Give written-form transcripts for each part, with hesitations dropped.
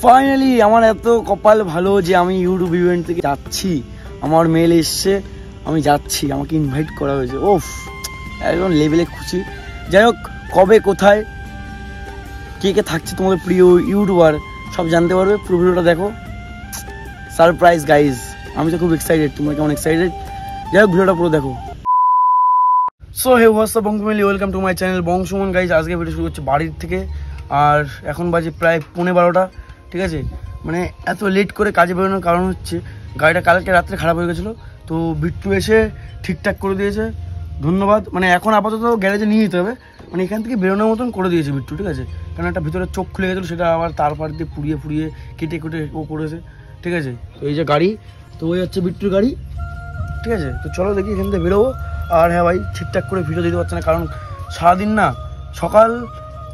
Finally আমার এত কপাল ভালো যে আমি ইউটিউব ইভেন্ট থেকে যাচ্ছি, আমার মেল এসছে, আমি যাচ্ছি, আমাকে ইনভাইট করা হয়েছে। ওফ, একদম লেভেলে খুশি। যাই হোক, কবে কোথায় কে কে থাকছে তোমাদের প্রিয় ইউটিউবার সব জানতে পারবে, পুরো ভিডিওটা দেখো। সারপ্রাইজ গাইজ, আমি তো খুব এক্সাইটেড, তোমরা কেমন এক্সাইটেড? যাই হোক, ভিডিওটা পুরো দেখো। So hey what's up Bong family, welcome to my channel Bong Suman guys. আজকে ভিডিও শুরু হচ্ছে বাড়ির থেকে, আর এখন বাজে প্রায় 11:15, ঠিক আছে। মানে এত লেট করে কাজে বেরোনোর কারণ হচ্ছে গাড়িটা কালকে রাত্রে খারাপ হয়ে গেছিলো, তো বিট্টু এসে ঠিকঠাক করে দিয়েছে, ধন্যবাদ। মানে এখন আপাতত গ্যারেজে নিয়ে যেতে হবে, মানে এখান থেকে বেরোনোর মতন করে দিয়েছে বিট্টু, ঠিক আছে। কারণ একটা ভিতরে চোখ খুলে গেছিলো, সেটা আবার তারপর দিয়ে পুড়িয়ে কেটে ও করেছে, ঠিক আছে। তো এই যে গাড়ি, তো ওই হচ্ছে বিট্টুর গাড়ি, ঠিক আছে। তো চলো দেখি এখান থেকে বেরোবো। আর হ্যাঁ ভাই, ঠিকঠাক করে ভিডিও দিতে পারছে না, কারণ সারাদিন না, সকাল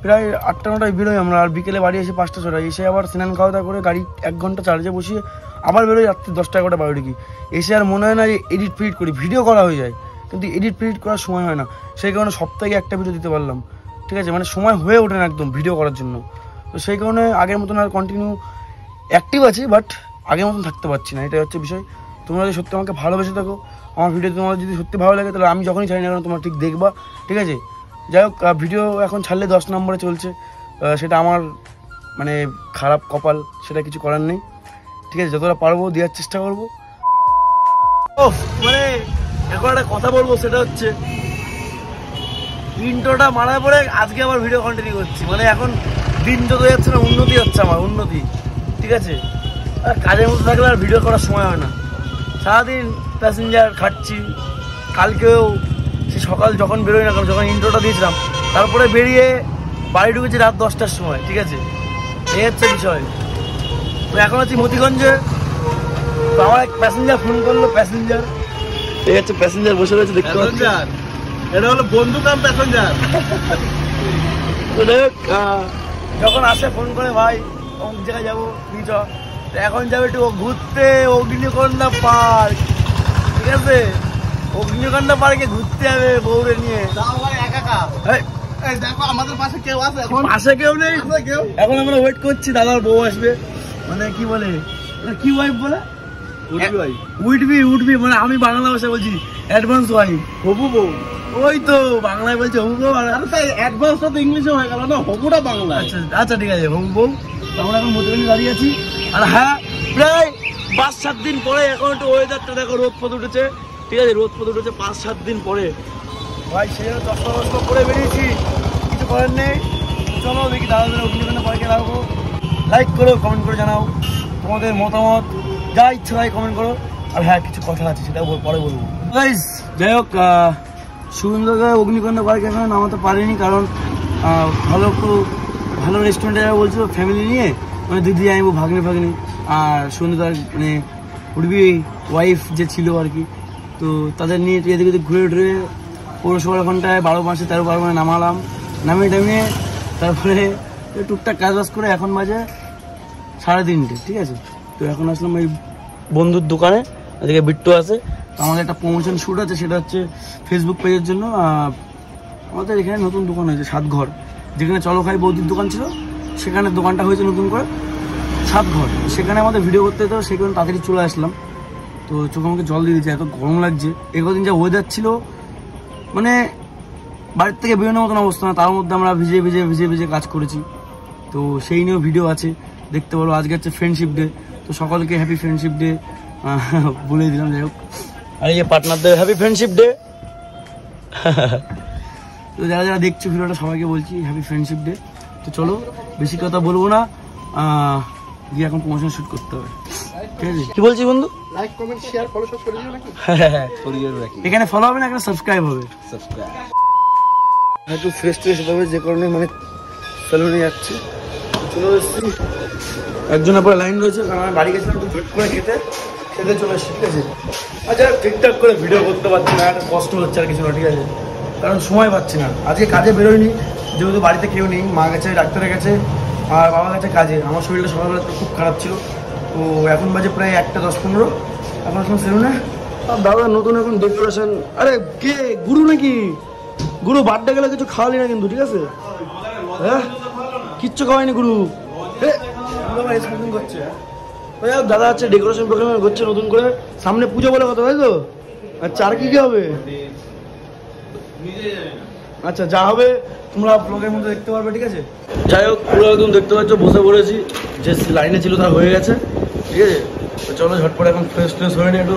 প্রায় 8টা-9টায় বেরোই আমরা, আর বিকেলে বাড়ি এসে 5টা-6টায় এসে আবার স্নান খাওয়া দাওয়া করে গাড়ি 1 ঘন্টা চার্জে বসিয়ে আবার বেরোই রাত্রি 10টা-11টা 12টা কি। এসে আর মনে হয় না যে এডিট ফিডিট করি, ভিডিও করা হয়ে যায়, কিন্তু এডিট ফিডিট করার সময় হয় না। সেই কারণে সপ্তাহে একটা ভিডিও দিতে পারলাম, ঠিক আছে। মানে সময় হয়ে ওঠে না একদম ভিডিও করার জন্য। তো সেই কারণে আগের মতন আর কন্টিনিউ অ্যাক্টিভ আছি, বাট আগের মতন থাকতে পারছি না, এটাই হচ্ছে বিষয়। তোমরা যদি সত্যি আমাকে ভালোবেসে থাকো, আমার ভিডিও তোমাদের যদি সত্যি ভালো লাগে, তাহলে আমি যখনই ছাড়ি না কেন তোমরা ঠিক দেখবা, ঠিক আছে। যাই হোক, ভিডিও এখন ছাড়লে 10 নম্বরে চলছে, সেটা আমার মানে খারাপ কপাল, সেটা কিছু করার নেই, ঠিক আছে। যতটা পারবো দেওয়ার চেষ্টা করবো। মানে এখন একটা কথা বলবো, সেটা হচ্ছে ইন্ট্রোটা মারার পরে আজকে আবার ভিডিও কন্টিনিউ করছি। মানে এখন দিন যত যাচ্ছে না, উন্নতি হচ্ছে আমার, উন্নতি, ঠিক আছে। আর কাজের মধ্যে থাকলে আর ভিডিও করার সময় হয় না, সারাদিন প্যাসেঞ্জার খাচ্ছি। কালকেও সে সকাল যখন বেরোই না, যখন ইন্ট্রোটা দিয়েছিলাম, তারপরে বেরিয়ে বাড়ি ঢুকেছি রাত 10টার সময়, ঠিক আছে। এই হচ্ছে বিষয়। তো এখন আছি মতিগঞ্জে, তো আমার এক প্যাসেঞ্জার ফোন করলো, প্যাসেঞ্জার, এই হচ্ছে প্যাসেঞ্জার বসে রয়েছে, দেখতে পাচ্ছি। এটা হলো বন্ধু কাম প্যাসেঞ্জার। যখন আসে ফোন করে, ভাই অমুক জায়গায় যাবো, নিচ, এখন যাবে একটু ঘুরতে অগ্নিকন্যা পার্ক, ঠিক আছে। অগ্নিকন্যা পার্কে ঘুরতে যাবে বউরে নিয়ে। দেখো আমাদের পাশে কেউ আছে, এখন পাশে কেউ নেই, এখন আমরা ওয়েট করছি দাদার বউ আসবে, মানে কি বলে, কি ওয়াইফ বলে, উঠবি, মানে আমি বাংলা ভাষা বলছি অ্যাডভান্স ওয়াইফ, হবু বউ। ওই তো বাংলায় বলছে হবু বউ, আর অ্যাডভান্সটা তো ইংলিশে হয়ে গেল না, হবুটা বাংলা। আচ্ছা ঠিক আছে, হবু বউ। আমরা এখন মধ্যখানে দাঁড়িয়ে আছি, আর হ্যাঁ প্রায় 5-7 দিন পরে এখন একটু ওয়েদারটা দেখো, রোদ ফোদ উঠেছে, ঠিক আছে, রোদ ফোদ উঠেছে 5-7 দিন পরে। ভাই সেই দশ করে বেরিয়েছি, কিছু করার নেই। চলো দেখি দাদা অগ্নিকন্যা পার্কে রাখবো। লাইক করো, কমেন্ট করে জানাও তোমাদের মতামত, যা ইচ্ছা তাই কমেন্ট করো। আর হ্যাঁ, কিছু কথা আছে, সেটা পরে বলবো। গাইস, যাই হোক, সুন্দরগড় অগ্নিকন্যা পার্কে এখন নামাতে পারিনি, কারণ ভালো রেস্টুরেন্টে যাবো বলছিল ফ্যামিলি নিয়ে, মানে দিদি আইবো, ভাগ্নি, আর সুন্দরগড় মানে উঠবি ওয়াইফ যে ছিল আর কি। তো তাদের নিয়ে এদিকে ঘুরে পৌরসভার ঘন্টায় 12 মাসে 13 মানে নামালাম, নামিয়ে তারপরে টুকটাক কাজ করে এখন বাজে 3:30, ঠিক আছে। তো এখন আসলাম এই বন্ধুর দোকানে, এদিকে বিট্টু আছে। আমাদের একটা প্রমোশন শ্যুট আছে, সেটা হচ্ছে ফেসবুক পেজের জন্য। আমাদের এখানে নতুন দোকান হয়েছে, 7 ঘর, যেখানে চলো খাই বৌদির দোকান ছিল, সেখানে দোকানটা হয়েছে নতুন করে 7 ঘর। সেখানে আমাদের ভিডিও করতে হতো, সেখানে তাড়াতাড়ি চলে আসলাম। তো চোখে আমাকে জল দিয়ে দিয়েছে, এত গরম লাগছে। একদিন যা ওয়েদার ছিল, মানে বাড়ির থেকে বেরোনোর মতন অবস্থা না, তার মধ্যে আমরা ভিজে কাজ করেছি। তো সেই নিয়েও ভিডিও আছে, দেখতে পারো। আজকে হচ্ছে ফ্রেন্ডশিপ ডে, তো সকলকে হ্যাপি ফ্রেন্ডশিপ ডে বলে দিলাম। যাই হোক, আর এই যে পার্টনারদের হ্যাপি ফ্রেন্ডশিপ ডে। তো যারা দেখছো ভিডিওটা, সবাইকে বলছি হ্যাপি ফ্রেন্ডশিপ ডে। তো চলো বেশি কথা বলবো না, গিয়ে এখন প্রমোশন শুট করতে হবে, ঠিক আছে। কি বলছি বন্ধু? লাইক, কমেন্ট, শেয়ার, ফলো সব করে দিও নাকি? হ্যাঁ, এখানে ফলো হবে না, এখানে সাবস্ক্রাইব হবে। একটু ফ্রেশ হবে, যে কারণে মানে সেলুনে যাচ্ছি। চলে এসেছি, একজনের পরে লাইন রয়েছে, কারণ আমি বাড়ি গেছিলাম একটু ভেট করে খেতে চলে এসেছি, ঠিক আছে। আচ্ছা, ঠিকঠাক করে ভিডিও করতে পারছি না, একটা কষ্ট হচ্ছে আর কিছু না, ঠিক আছে, কারণ সময় পাচ্ছি না। আজকে কাজে বেরোয়নি, যেহেতু বাড়িতে কেউ নেই, মা গেছে ডাক্তারে গেছে, আর বাবা গেছে কাজে। আমার শরীরটা সকালবেলা খুব খারাপ ছিল। তো এখন বাজে প্রায় 1:10-15, এখন আসলাম সেলুনে। আর দাদা নতুন এখন ডেকোরেশন। আরে কে, গুরু নাকি? গুরু বার্থডে গেলে কিছু খাওয়ালি না কিন্তু, ঠিক আছে? হ্যাঁ, কিচ্ছু খাওয়াইনি গুরু। স্মোকিং করছে। দাদা আছে ডেকোরেশন প্রোগ্রাম করছে নতুন করে, সামনে পুজো বলে কথা, তাই তো? আচ্ছা, আর কি কি হবে? আচ্ছা, যা হবে তোমরা ব্লগের মধ্যে দেখতে পারবে, ঠিক আছে? যাই হোক, পুরো একদম দেখতে পাচ্ছ বসে পড়েছি, যে লাইনে ছিল তার হয়ে গেছে, ঠিক আছে? তো চলো ঝটপট এখন ফ্রেশ ট্রেশ হয়ে নি, একটু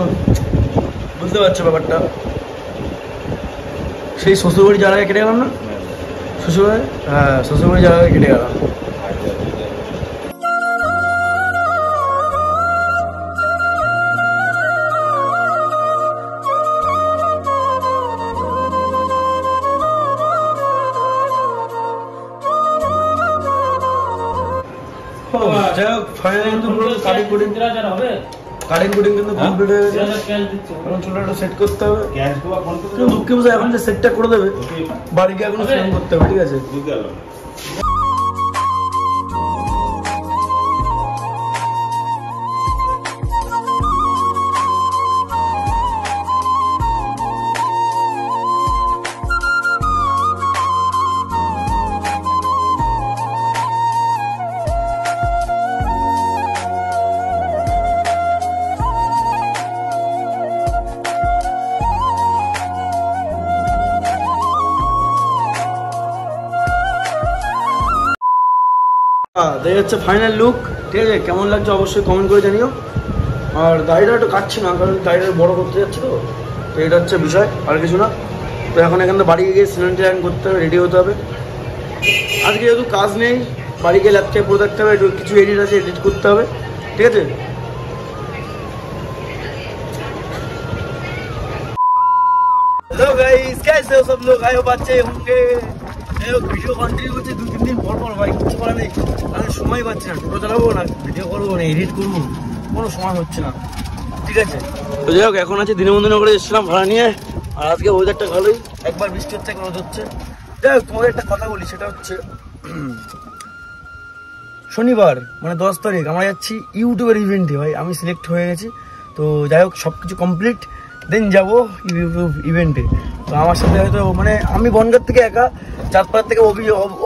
বুঝতে পারছো ব্যাপারটা। সেই শ্বশুরবাড়ি যার আগে কেটে গেলাম না, শ্বশুরবাড়ি, হ্যাঁ শ্বশুরবাড়ি যার আগে কেটে গেলাম। যাই হোক, ফাইনালি কিন্তু পুরো কাটিং কুটিং কিন্তু কমপ্লিট হয়ে গেছে। এখন চুলাটা সেট করতে হবে। দুঃখে বুঝে এখন যে সেটটা করে দেবে, বাড়িকে এখনো ফোন করতে হবে, ঠিক আছে? দেখা যাচ্ছে ফাইনাল লুক, ঠিক আছে? কেমন লাগছে অবশ্যই কমেন্ট করে জানিও। আর দাড়িটা একটু কাটছি না, কারণ দাড়িটা বড় করতে যাচ্ছে, তো এটা হচ্ছে বিষয়, আর কিছু না। তো এখন এখান থেকে বাড়ি গিয়ে স্নান করতে হবে, রেডি হতে হবে। আজকে যেহেতু কাজ নেই, বাড়ি গিয়ে ল্যাপটপে পড়ে থাকতে হবে, একটু কিছু এডিট আছে, এডিট করতে হবে, ঠিক আছে? हेलो गाइस, कैसे हो सब लोग? आए हो बच्चे होंगे। ভিডিও কন্টিনিউ করছে 2-3 দিন পর পর, ভাই কিছু করার নেই, আমি সময় পাচ্ছি না। টোটো চালাবো না, ভিডিও করবো না, এডিট করবো, কোনো সময় হচ্ছে না, ঠিক আছে? তো যাই হোক, এখন আছে দীনবন্ধুনগরে এসেছিলাম ভাড়া নিয়ে, আর আজকে ওয়েদারটা ভালোই, একবার বৃষ্টি হচ্ছে, একবার রোদ হচ্ছে। যাই হোক, তোমাদের একটা কথা বলি, সেটা হচ্ছে শনিবার মানে 10 তারিখ আমরা যাচ্ছি ইউটিউবের ইভেন্টে। ভাই আমি সিলেক্ট হয়ে গেছি, তো যাই হোক সব কিছু কমপ্লিট, দেন যাবো ইউটিউব ইভেন্টে। তো আমার সাথে হয়তো মানে আমি বনগাঁ থেকে একা, চাঁদপাড়ার থেকে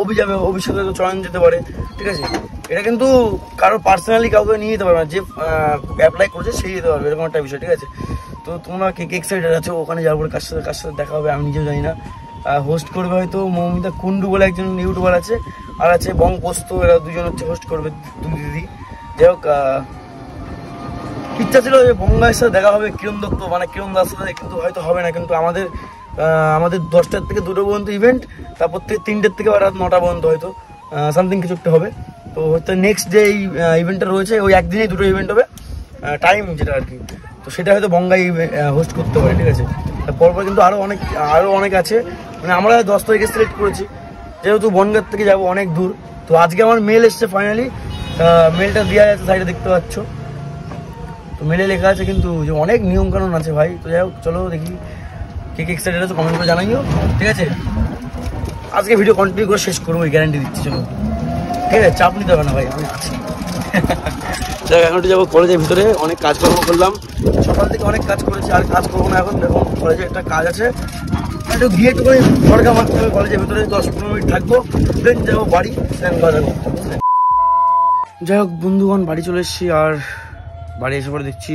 অভি যাবে, অভির সাথে তো চয়ন যেতে পারে, ঠিক আছে? এটা কিন্তু কারোর পার্সোনালি কাউকে নিয়ে যেতে পারবে না, যে অ্যাপ্লাই করছে সেই যেতে পারবে, এরকম একটা বিষয়, ঠিক আছে? তো তোমরা কে কে এক্সাইটেড আছো ওখানে যাবো? কার সাথে দেখা হবে আমি নিজেও জানি না। হোস্ট করবে হয়তো মৌমিতা কুন্ডু বলে একজন ইউটিউবার আছে, আর আছে বং পোস্ত, এরা দুজন হচ্ছে হোস্ট করবে, দুই দিদি। যাই হোক, ইচ্ছা ছিল যে বঙ্গায়ের সাথে দেখা হবে, কিরণ দত্ত মানে কিরণ দাস সাথে, কিন্তু হয়তো হবে না। কিন্তু আমাদের 10টার থেকে 2টো পর্যন্ত ইভেন্ট, তারপর থেকে 3টের থেকে রাত 9টা পর্যন্ত হয়তো সামথিং কিছু একটা হবে। তো হয়তো নেক্সট যে এই ইভেন্টটা রয়েছে, ওই একদিনেই 2টো ইভেন্ট হবে, টাইম যেটা আর কি। তো সেটা হয়তো বঙ্গাই হোস্ট করতে পারে, ঠিক আছে? পরপর কিন্তু আরও অনেক আছে, মানে আমরা 10 তারিখে সিলেক্ট করেছি, যেহেতু বনগাঁ থেকে যাবো অনেক দূর। তো আজকে আমার মেল এসছে ফাইনালি, মেলটা দেওয়া যাচ্ছে, সাইডে দেখতে পাচ্ছ। তো মেলে লেখা আছে কিন্তু যে অনেক নিয়ম কানুন আছে ভাই। তো যাই হোক, চলো দেখি কে কে এক্সাইটেড আছে কমেন্ট করে জানাইও, ঠিক আছে? আজকে ভিডিও কন্টিনিউ করে শেষ করবো, গ্যারান্টি দিচ্ছি। চলো, ঠিক আছে? চাপ নিতে হবে না ভাই, আমি আছি। দেখ, এখন একটু যাবো কলেজের ভিতরে, অনেক কাজকর্ম করলাম সকাল থেকে, অনেক কাজ করেছি, আর কাজ করবো না এখন। দেখো কলেজে একটা কাজ আছে, একটু গিয়ে একটু করে সরকার মারতে হবে কলেজের ভিতরে, 10-15 মিনিট থাকবো, দেন যাবো বাড়ি, স্নান করা যাবো। যাই হোক বন্ধুগণ, বাড়ি চলে এসেছি, আর বাড়ি এসে পরে দেখছি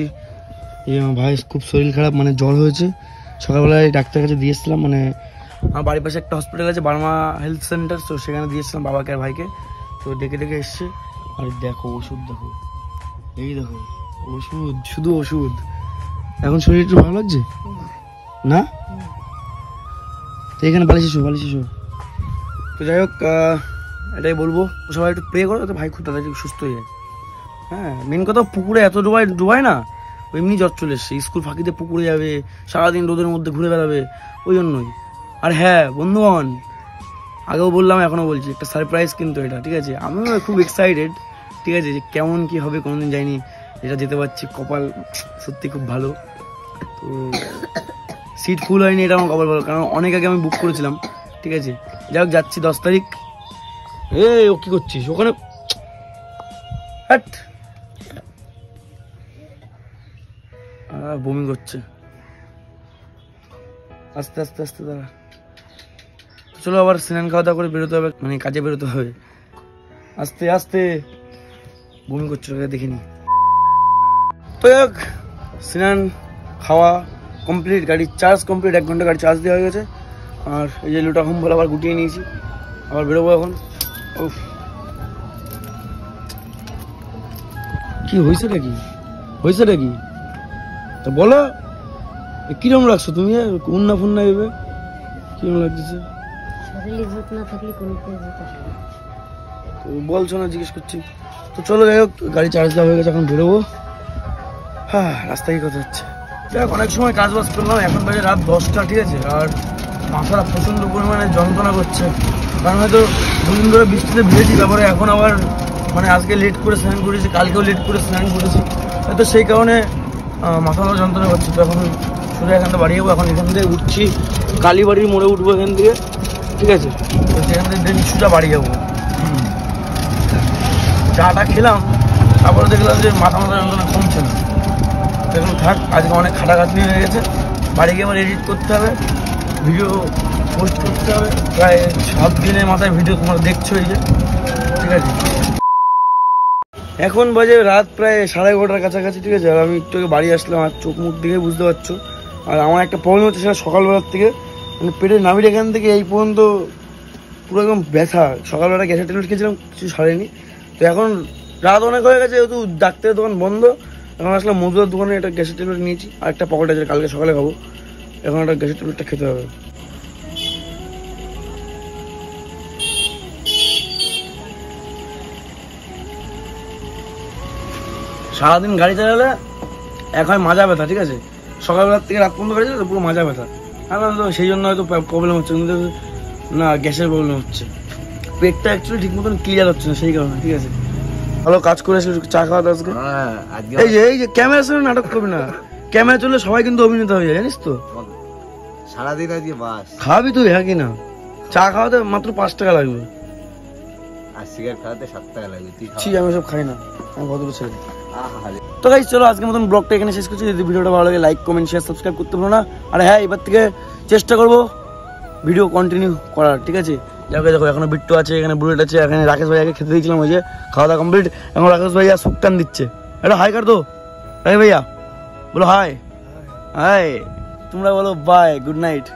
এই আমার ভাই খুব শরীর খারাপ, মানে জ্বর হয়েছে। সকালবেলায় ডাক্তারের কাছে দিয়ে এসেছিলাম, মানে আমার বাড়ির পাশে একটা হসপিটাল আছে, বার্মা হেলথ সেন্টার, তো সেখানে দিয়ে এসেছিলাম বাবাকে আর ভাইকে। তো ডেকে এসছে, আর দেখো ওষুধ, দেখো এই দেখো ওষুধ, শুধু ওষুধ। এখন শরীর একটু ভালো লাগছে না? তো এখানে বালিশ এসো। তো যাই হোক, এটাই বলবো, সবাই একটু প্রে করো তো ভাই খুব তাড়াতাড়ি সুস্থ হয়ে যায়। হ্যাঁ, মেন কথা পুকুরে এত ডুবায় না, এমনি জ্বর চলে এসছে। স্কুল ফাঁকিতে পুকুরে যাবে, সারাদিন রোদের মধ্যে ঘুরে বেড়াবে, ওই জন্যই। আর হ্যাঁ বন্ধুগণ, আগেও বললাম এখনও বলছি, একটা সারপ্রাইজ কিন্তু এটা, ঠিক আছে? আমিও খুব এক্সাইটেড, ঠিক আছে? যে কেমন কি হবে, কোনোদিন যাইনি, যেটা যেতে পারছি, কপাল সত্যি খুব ভালো। তো সিট ফুল হয়নি, এটা আমার কপাল ভালো, কারণ অনেক আগে আমি বুক করেছিলাম, ঠিক আছে? যাই হোক, যাচ্ছি 10 তারিখ। ও কি করছিস ওখানে? হ্যাট, বমি করছে, আস্তে দাঁড়া। চলো আবার স্নান খাওয়া দাওয়া করে বেরোতে হবে, মানে কাজে বেরোতে হবে, আস্তে বমি করছে দেখিনি। তো যাক, স্নান খাওয়া কমপ্লিট, গাড়ির চার্জ কমপ্লিট, 1 ঘন্টা গাড়ি চার্জ দেওয়া হয়ে গেছে। আর এই যে লুটা কম্বল আবার গুটিয়ে নিয়েছি, আবার বেরোবো এখন। কি হয়েছে নাকি, হয়েছে নাকি তা বলো, কিরম লাগছো তুমি? উন্না ফুন্না এবে কিরম লাগতেছে? বলছো না, জিজ্ঞেস করছি। তো চলো যাই হোক, গাড়ি চার্জ দেওয়া হয়ে গেছে, এখন বেরোবো। হ্যাঁ, রাস্তায় কি কথা হচ্ছে। যাই হোক, অনেক সময় কাজ বাজ করলাম, এখন বাজে রাত 10টা, ঠিক আছে। আর মাথাটা প্রচণ্ড পরিমাণে যন্ত্রণা করছে, কারণ হয়তো দুদিন ধরে বৃষ্টিতে ভিজেছি, তারপরে এখন আবার মানে আজকে লেট করে স্নান করেছি, কালকেও লেট করে স্নান করেছি, হয়তো সেই কারণে মাথাটা যন্ত্রণা করছে। তো এখন সোজা এখান থেকে বাড়ি যাবো। এখন এখান থেকে উঠছি, কালীবাড়ির মোড়ে উঠবো এখান থেকে, ঠিক আছে। তো সেখান থেকে ডেলি সোজা বাড়ি যাবো। চাটা খেলাম, তারপরে দেখলাম যে মাথা যন্ত্রণা কমছে না। এখন থাক, আজকে অনেক খাটাখাটনি হয়ে গেছে, বাড়ি গিয়ে আবার এডিট করতে হবে, ভিডিও পোস্ট করতে হবে। প্রায় 7 দিনের মাথায় ভিডিও তোমরা দেখছো, এই যে, ঠিক আছে। এখন বাজে রাত প্রায় 11:30 কাছাকাছি, ঠিক আছে। আর আমি একটু আগে বাড়ি আসলাম, আর চোখ মুখ দেখে বুঝতে পারছো। আর আমার একটা প্রবলেম হচ্ছে, সেটা সকালবেলার থেকে, মানে পেটের নামির এখান থেকে এই পর্যন্ত পুরো একদম ব্যথা। সকালবেলা গ্যাসের ট্যাবলেট খেয়েছিলাম, কিছু সারেনি। তো এখন রাত অনেক হয়ে গেছে, যেহেতু ডাক্তারের দোকান বন্ধ, এখন আসলাম মধুদার দোকানে একটা গ্যাসের ট্যাবলেট নিয়েছি, আর একটা পকেট আছে, কালকে সকালে খাবো। এখন একটা গ্যাসের ট্যাবলেটটা খেতে হবে। সারাদিন গাড়ি চালালে এক হয় মাজা ব্যথা, ঠিক আছে। সকালবেলার থেকে রাত পর্যন্ত গাড়ি চালালে পুরো মাজা ব্যথা। তো সেই জন্য হয়তো প্রবলেম হচ্ছে, কিন্তু না গ্যাসের প্রবলেম হচ্ছে। পেটটা অ্যাকচুয়ালি ঠিক মতন ক্লিয়ার হচ্ছে না, সেই কারণে, ঠিক আছে। ভালো কাজ করে এসে চা খাওয়া আজকে। এই যে ক্যামেরার সামনে নাটক করবি না, ক্যামেরা চললে সবাই কিন্তু অভিনেতা হয়ে যায়, জানিস তো। সারাদিন আজকে বাস খাবি তুই, হ্যাঁ কি না? চা খাওয়াতে মাত্র 5 টাকা লাগবে, আর সিগারেট খাওয়াতে 7 টাকা লাগবে। আমি সব খাই না, আমি ভদ্র ছেলে। তো গাইস, চলো আজকের মতন ব্লগটা এখানে শেষ করছি। যদি ভিডিওটা ভালো লাগে লাইক কমেন্ট শেয়ার সাবস্ক্রাইব করতে ভুলো না। আর হ্যাঁ, এবার থেকে চেষ্টা করবো ভিডিও কন্টিনিউ করার, ঠিক আছে। দেখো এখনো বিট্টু আছে, এখানে বুলেট আছে, এখানে রাকেশ ভাইয়াকে খেতে দিয়েছিলাম, ওই যে খাওয়া দাওয়া কমপ্লিট। এখন রাকেশ ভাইয়া সুক্কান দিচ্ছে, এটা হাই কর তো রাকেশ ভাইয়া, বলো হাই। হাই, তোমরা বলো বাই, গুড নাইট।